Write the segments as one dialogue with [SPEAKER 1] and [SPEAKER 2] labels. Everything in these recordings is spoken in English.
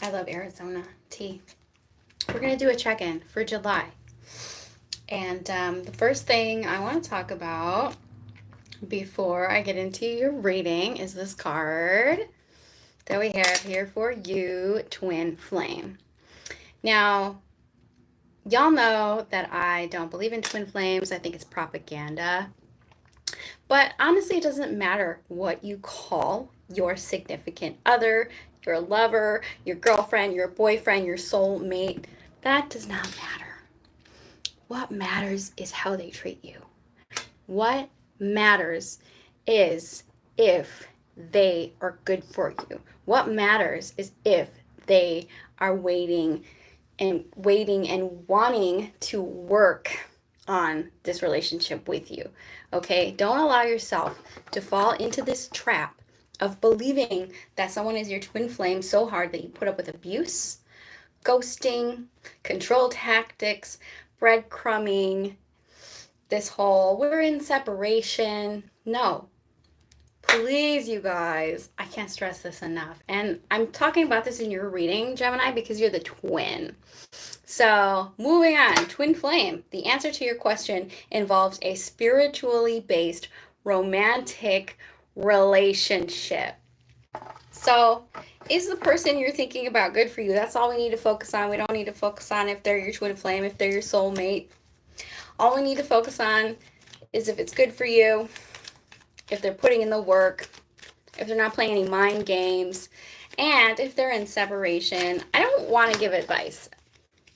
[SPEAKER 1] I love Arizona tea. We're going to do a check-in for July. And the first thing I want to talk about before I get into your reading is this card that we have here for you, Twin Flame. Now, y'all know that I don't believe in twin flames. I think it's propaganda. But honestly, it doesn't matter what you call your significant other, your lover, your girlfriend, your boyfriend, your soulmate. That does not matter. What matters is how they treat you. What matters is if they are good for you. What matters is if they are waiting and wanting to work on this relationship with you. Okay? Don't allow yourself to fall into this trap of believing that someone is your twin flame so hard that you put up with abuse, ghosting, control tactics, breadcrumbing, this whole we're in separation. No. Please, you guys, I can't stress this enough. And I'm talking about this in your reading, Gemini, because you're the twin. So, moving on, twin flame. The answer to your question involves a spiritually based romantic relationship. So, is the person you're thinking about good for you? That's all we need to focus on. We don't need to focus on if they're your twin flame, if they're your soulmate. All we need to focus on is if it's good for you, if they're putting in the work, if they're not playing any mind games, and if they're in separation. I don't want to give advice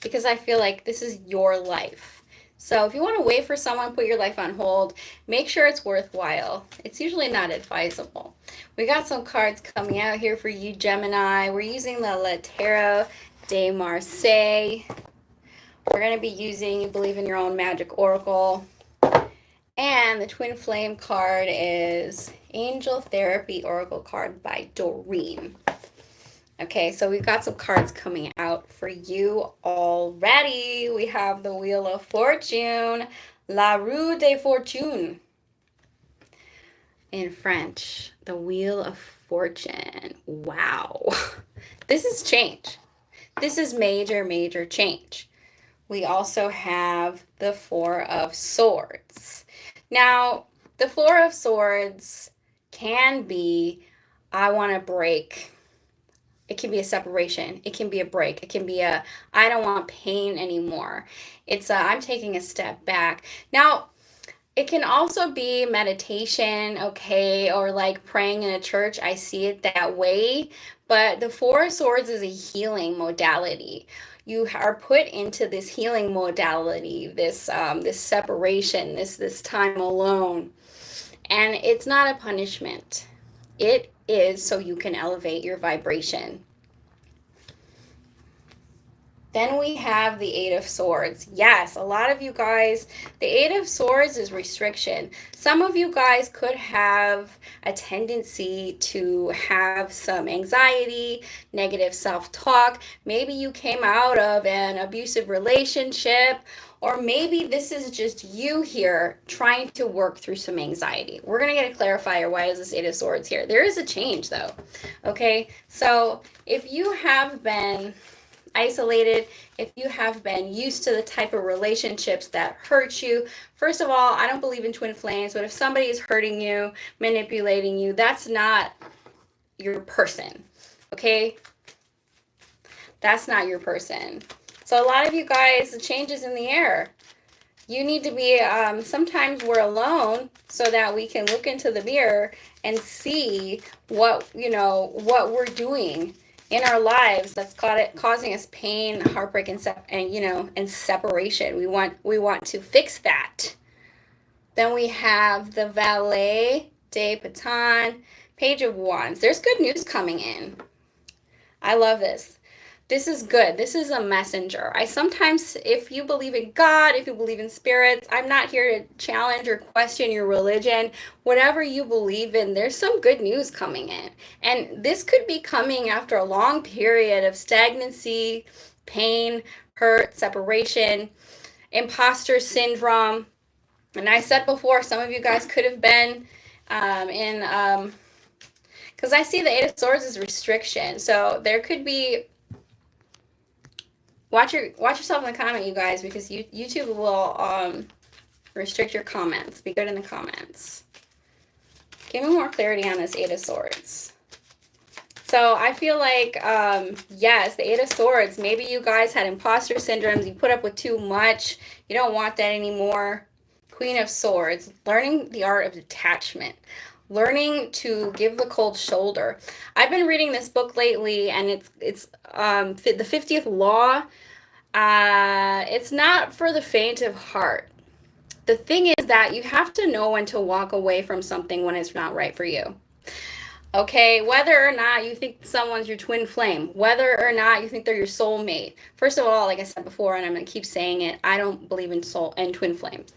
[SPEAKER 1] because I feel like this is your life. So if you want to wait for someone, put your life on hold, make sure it's worthwhile. It's usually not advisable. We got some cards coming out here for you, Gemini. We're using the Le Tarot de Marseille. We're going to be using You Believe in Your Own Magic Oracle. And the Twin Flame card is Angel Therapy Oracle card by Doreen. Okay, so we've got some cards coming out for you already. We have the Wheel of Fortune, La Roue de Fortune. In French, the Wheel of Fortune. Wow. This is change. This is major, major change. We also have the Four of Swords. Now, the Four of Swords can be, I want to break. It can be a separation. It can be a break. It can be a, I don't want pain anymore. It's a, I'm taking a step back. Now, it can also be meditation, okay, or like praying in a church. I see it that way. But the Four of Swords is a healing modality. You are put into this healing modality, this separation, this time alone. And it's not a punishment. It is so you can elevate your vibration. Then we have the Eight of Swords. Yes, a lot of you guys, the Eight of Swords is restriction. Some of you guys could have a tendency to have some anxiety, negative self-talk. Maybe you came out of an abusive relationship, or maybe this is just you here trying to work through some anxiety. We're going to get a clarifier. Why is this Eight of Swords here? There is a change though. Okay, so if you have been isolated, if you have been used to the type of relationships that hurt you, first of all, I don't believe in twin flames, but if somebody is hurting you, manipulating you, that's not your person, okay? That's not your person. So a lot of you guys, the change is in the air. You need to be, sometimes we're alone so that we can look into the mirror and see what, what we're doing in our lives that's causing us pain, heartbreak, and separation. We want to fix that. Then we have the Valet de Paton, Page of Wands. There's good news coming in. I love this. This is good. This is a messenger. I sometimes, if you believe in God, if you believe in spirits, I'm not here to challenge or question your religion. Whatever you believe in, there's some good news coming in. And this could be coming after a long period of stagnancy, pain, hurt, separation, imposter syndrome. And I said before, some of you guys could have been because I see the Eight of Swords as restriction. So there could be Watch yourself in the comment, you guys, because YouTube will restrict your comments. Be good in the comments. Give me more clarity on this Eight of Swords. So I feel like, yes, the Eight of Swords, maybe you guys had imposter syndromes. You put up with too much. You don't want that anymore. Queen of Swords, learning the art of detachment. Learning to give the cold shoulder. I've been reading this book lately, and it's the 50th Law. It's not for the faint of heart. The thing is that you have to know when to walk away from something when it's not right for you. Okay, whether or not you think someone's your twin flame, whether or not you think they're your soulmate. First of all, like I said before, and I'm going to keep saying it, I don't believe in soul and twin flames.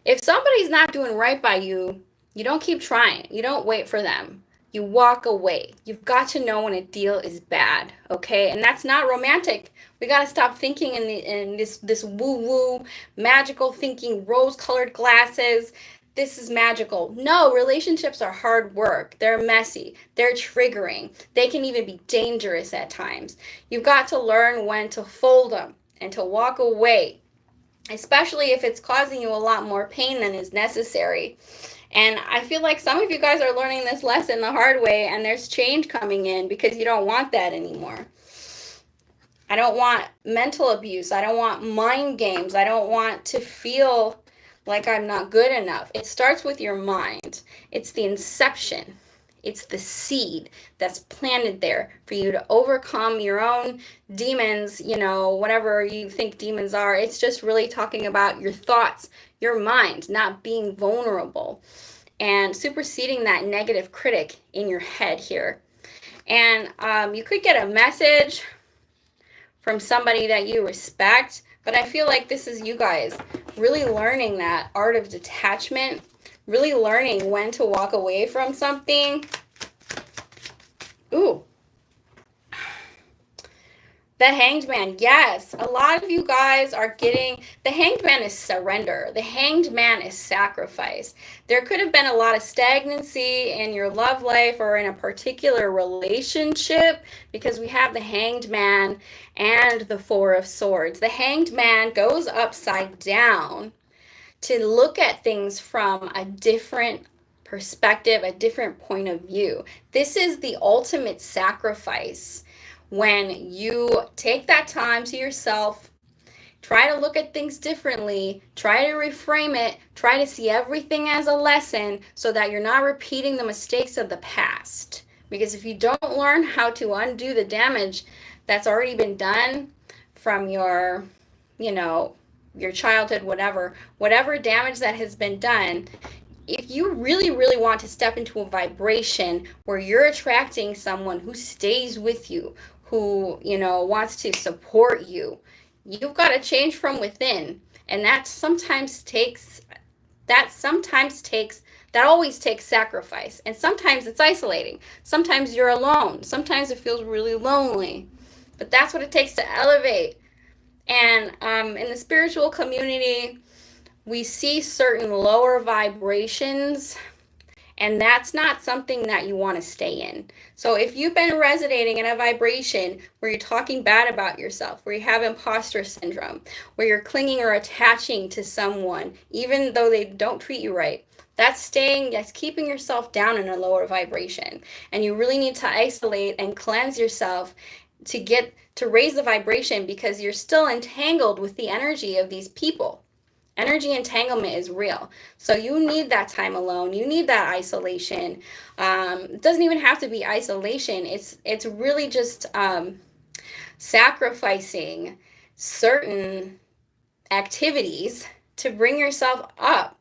[SPEAKER 1] If somebody's not doing right by you, you don't keep trying. You don't wait for them. You walk away. You've got to know when a deal is bad, okay? And that's not romantic. We got to stop thinking in this woo-woo, magical thinking, rose-colored glasses. This is magical. No, relationships are hard work. They're messy. They're triggering. They can even be dangerous at times. You've got to learn when to fold them and to walk away, especially if it's causing you a lot more pain than is necessary. And I feel like some of you guys are learning this lesson the hard way, and there's change coming in because you don't want that anymore. I don't want mental abuse. I don't want mind games. I don't want to feel like I'm not good enough. It starts with your mind. It's the inception. It's the seed that's planted there for you to overcome your own demons, you know, whatever you think demons are. It's just really talking about your thoughts, your mind, not being vulnerable, and superseding that negative critic in your head here. And you could get a message from somebody that you respect, but I feel like this is you guys really learning that art of detachment, really learning when to walk away from something. Ooh. The Hanged Man, yes. A lot of you guys are getting, the Hanged Man is surrender. The Hanged Man is sacrifice. There could have been a lot of stagnancy in your love life or in a particular relationship because we have the Hanged Man and the Four of Swords. The Hanged Man goes upside down to look at things from a different perspective, a different point of view. This is the ultimate sacrifice. When you take that time to yourself, try to look at things differently, try to reframe it, try to see everything as a lesson so that you're not repeating the mistakes of the past. Because if you don't learn how to undo the damage that's already been done from your, you know, your childhood, whatever damage that has been done, if you really, really want to step into a vibration where you're attracting someone who stays with you, who, you know, wants to support you, you've got to change from within. And that always takes sacrifice. And sometimes it's isolating. Sometimes you're alone. Sometimes it feels really lonely. But that's what it takes to elevate. And in the spiritual community, we see certain lower vibrations, and that's not something that you want to stay in. So if you've been resonating in a vibration where you're talking bad about yourself, where you have imposter syndrome, where you're clinging or attaching to someone, even though they don't treat you right, that's keeping yourself down in a lower vibration. And you really need to isolate and cleanse yourself to raise the vibration, because you're still entangled with the energy of these people. Energy entanglement is real. So you need that time alone. You need that isolation. It doesn't even have to be isolation. It's really just sacrificing certain activities to bring yourself up.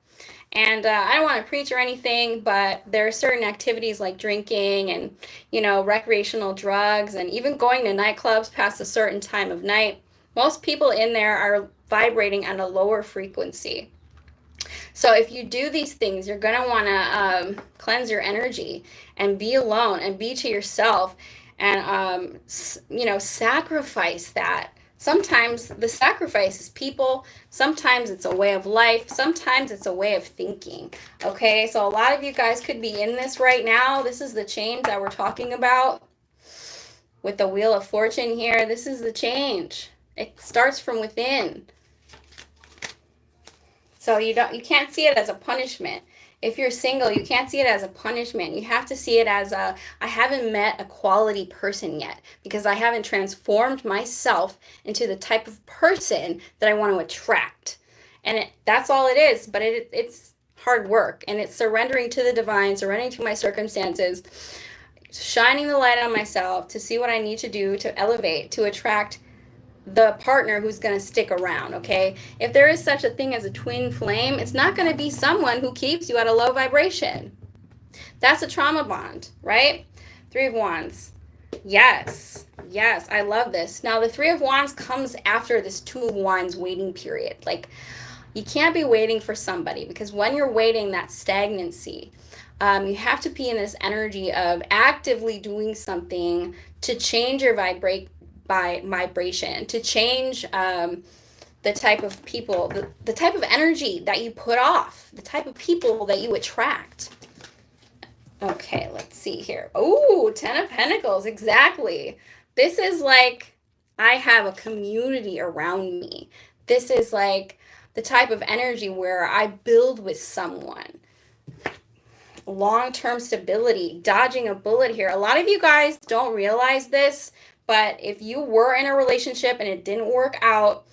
[SPEAKER 1] And I don't want to preach or anything, but there are certain activities like drinking and, you know, recreational drugs, and even going to nightclubs past a certain time of night. Most people in there are vibrating at a lower frequency. So if you do these things, you're going to want to cleanse your energy and be alone and be to yourself and, you know, sacrifice that. Sometimes the sacrifice is people. Sometimes it's a way of life. Sometimes it's a way of thinking. Okay, so a lot of you guys could be in this right now. This is the change that we're talking about with the Wheel of Fortune here. This is the change. It starts from within. So you can't see it as a punishment. If you're single, you can't see it as a punishment. You have to see it as I haven't met a quality person yet because I haven't transformed myself into the type of person that I want to attract. And that's all it is, but it's hard work, and it's surrendering to the divine, surrendering to my circumstances, shining the light on myself to see what I need to do to elevate, to attract the partner who's going to stick around, okay? If there is such a thing as a twin flame, it's not going to be someone who keeps you at a low vibration. That's a trauma bond, right? Three of Wands. Yes, yes, I love this. Now, the Three of Wands comes after this Two of Wands waiting period. Like, you can't be waiting for somebody, because when you're waiting, that's stagnancy. You have to be in this energy of actively doing something to change your vibration, to change the type of people, the type of energy that you put off, the type of people that you attract. Okay, let's see here. Oh, Ten of Pentacles, exactly. This is like, I have a community around me. This is like the type of energy where I build with someone. Long-term stability, dodging a bullet here. A lot of you guys don't realize this, but if you were in a relationship and it didn't work out,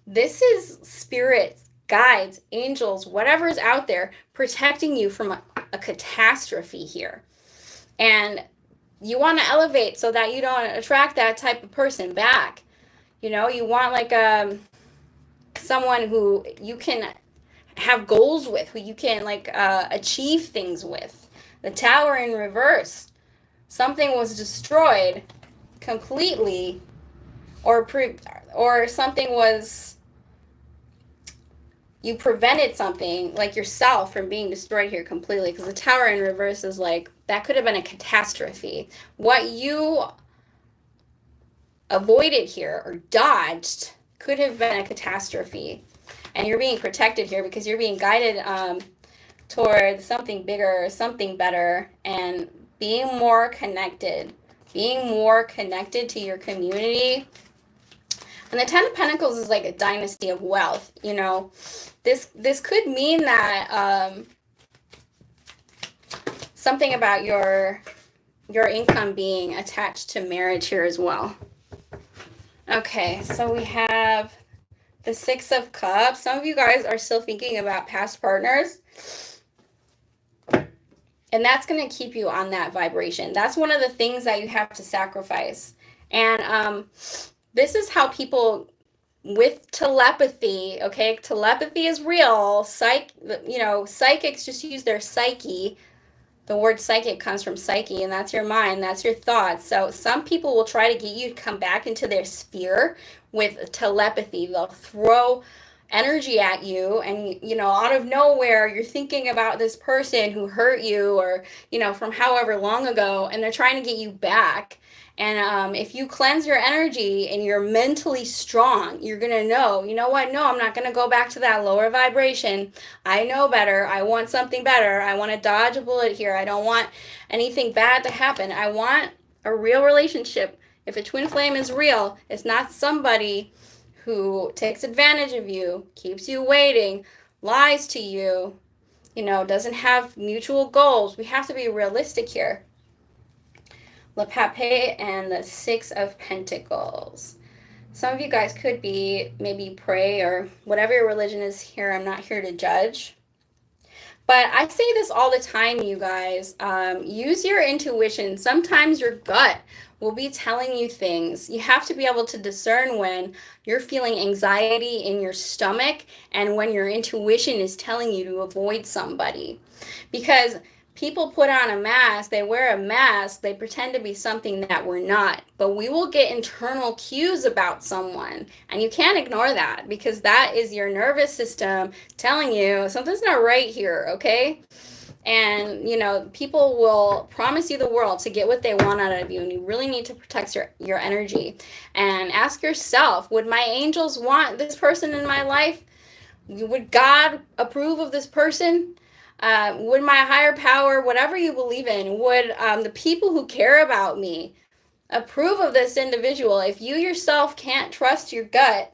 [SPEAKER 1] this is spirits, guides, angels, whatever's out there protecting you from a catastrophe here. And you want to elevate so that you don't attract that type of person back. You know, you want like someone who you can have goals with, who you can like achieve things with. The Tower in reverse. Something was destroyed completely, or something was, you prevented something like yourself from being destroyed here completely, because the Tower in reverse is like, that could have been a catastrophe. What you avoided here or dodged could have been a catastrophe, and you're being protected here because you're being guided towards something bigger, something better, and being more connected to your community. And the Ten of Pentacles is like a dynasty of wealth. You know, this could mean that something about your income being attached to marriage here as well. Okay, so we have the Six of Cups. Some of you guys are still thinking about past partners, and that's going to keep you on that vibration. That's one of the things that you have to sacrifice. And this is how people with telepathy, okay? Telepathy is real. Psychics just use their psyche. The word psychic comes from psyche, and that's your mind, that's your thoughts. So some people will try to get you to come back into their sphere with telepathy. They'll throw energy at you, and out of nowhere you're thinking about this person who hurt you, or from however long ago, and they're trying to get you back. And if you cleanse your energy and you're mentally strong, you're gonna know, you know what, no, I'm not gonna go back to that lower vibration. I know better. I want something better. I want to dodge a bullet here. I don't want anything bad to happen. I want a real relationship. If a twin flame is real, it's not somebody who takes advantage of you, keeps you waiting, lies to you, doesn't have mutual goals. We have to be realistic here. Le Pape and the Six of Pentacles. Some of you guys could be, maybe pray or whatever your religion is here. I'm not here to judge. But I say this all the time, you guys. Use your intuition. Sometimes your gut will be telling you things. You have to be able to discern when you're feeling anxiety in your stomach and when your intuition is telling you to avoid somebody. Because people put on a mask, they wear a mask, they pretend to be something that we're not. But we will get internal cues about someone, and you can't ignore that, because that is your nervous system telling you something's not right here, okay? And, people will promise you the world to get what they want out of you, and you really need to protect your energy. And ask yourself, would my angels want this person in my life? Would God approve of this person? Would my higher power, whatever you believe in, would the people who care about me, approve of this individual. If you yourself can't trust your gut,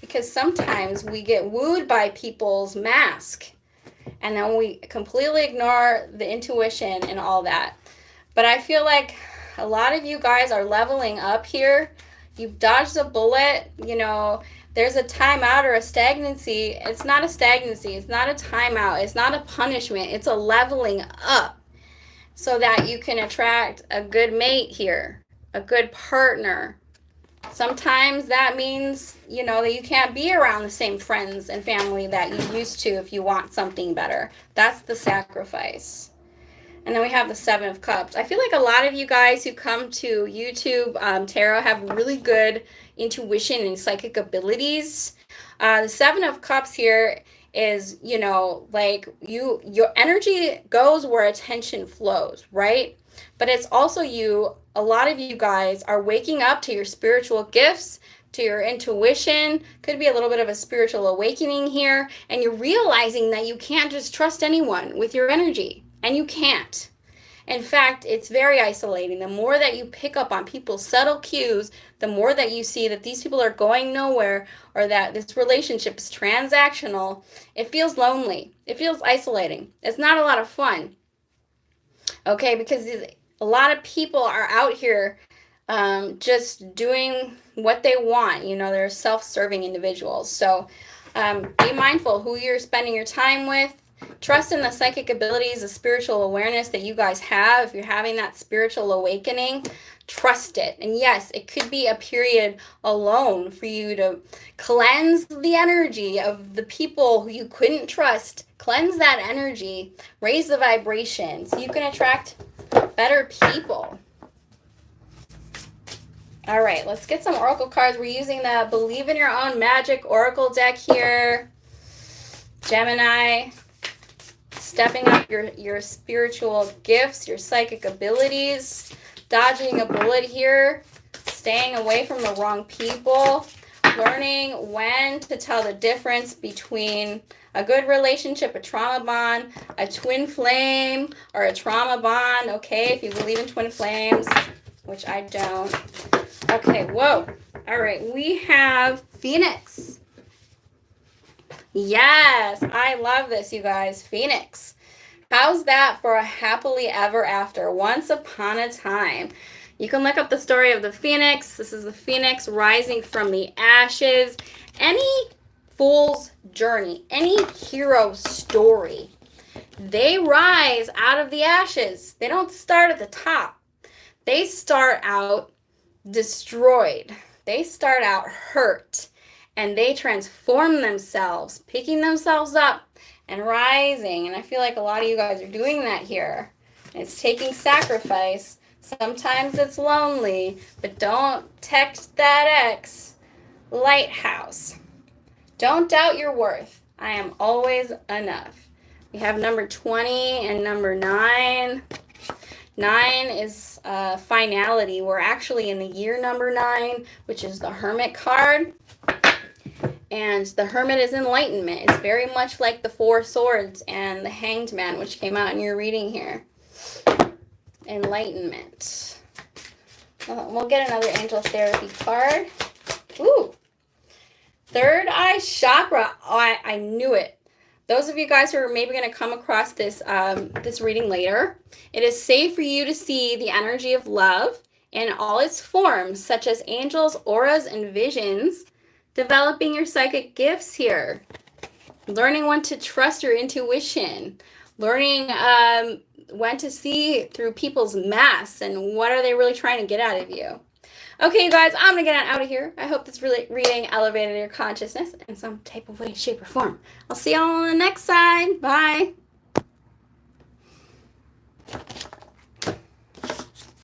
[SPEAKER 1] because sometimes we get wooed by people's mask and then we completely ignore the intuition and all that. But I feel like a lot of you guys are leveling up here. You've dodged a bullet. You know, there's a timeout or a stagnancy. It's not a stagnancy. It's not a timeout. It's not a punishment. It's a leveling up so that you can attract a good mate here, a good partner. Sometimes that means, you know, that you can't be around the same friends and family that you used to if you want something better. That's the sacrifice. And then we have the Seven of Cups. I feel like a lot of you guys who come to YouTube Tarot have really good intuition and psychic abilities. The Seven of Cups here is, you know, like your energy goes where attention flows, right? But it's also a lot of you guys are waking up to your spiritual gifts, to your intuition. Could be a little bit of a spiritual awakening here. And you're realizing that you can't just trust anyone with your energy. And you can't. In fact, it's very isolating. The more that you pick up on people's subtle cues, the more that you see that these people are going nowhere or that this relationship is transactional, it feels lonely. It feels isolating. It's not a lot of fun. Okay, because a lot of people are out here just doing what they want. You know, they're self-serving individuals. So be mindful who you're spending your time with. Trust in the psychic abilities, the spiritual awareness that you guys have. If you're having that spiritual awakening, trust it. And yes, it could be a period alone for you to cleanse the energy of the people who you couldn't trust. Cleanse that energy, raise the vibration so you can attract better people. All right, let's get some oracle cards. We're using the Believe in Your Own Magic Oracle deck here. Gemini, stepping up your spiritual gifts, your psychic abilities, dodging a bullet here, staying away from the wrong people, learning when to tell the difference between a good relationship, a trauma bond, a twin flame, or a trauma bond, okay, if you believe in twin flames, which I don't. Okay, whoa. All right, we have Phoenix. Yes, I love this, you guys. Phoenix. How's that for a happily ever after? Once upon a time. You can look up the story of the Phoenix. This is the Phoenix rising from the ashes. Any fool's journey, any hero story, they rise out of the ashes. They don't start at the top. They start out destroyed. They start out hurt. And they transform themselves, picking themselves up and rising. And I feel like a lot of you guys are doing that here. It's taking sacrifice. Sometimes it's lonely, but don't text that ex. Lighthouse. Don't doubt your worth. I am always enough. We have number 20 and number 9. 9 is finality. We're actually in the year number 9, which is the Hermit card. And the Hermit is enlightenment. It's very much like the Four Swords and the Hanged Man, which came out in your reading here. Enlightenment. We'll get another Angel Therapy card. Ooh. Third Eye Chakra. Oh, I knew it. Those of you guys who are maybe going to come across this, this reading later, it is safe for you to see the energy of love in all its forms, such as angels, auras, and visions. Developing your psychic gifts here. Learning when to trust your intuition. Learning when to see through people's masks and what are they really trying to get out of you. Okay, you guys, I'm going to get out of here. I hope this reading elevated your consciousness in some type of way, shape, or form. I'll see y'all on the next side. Bye.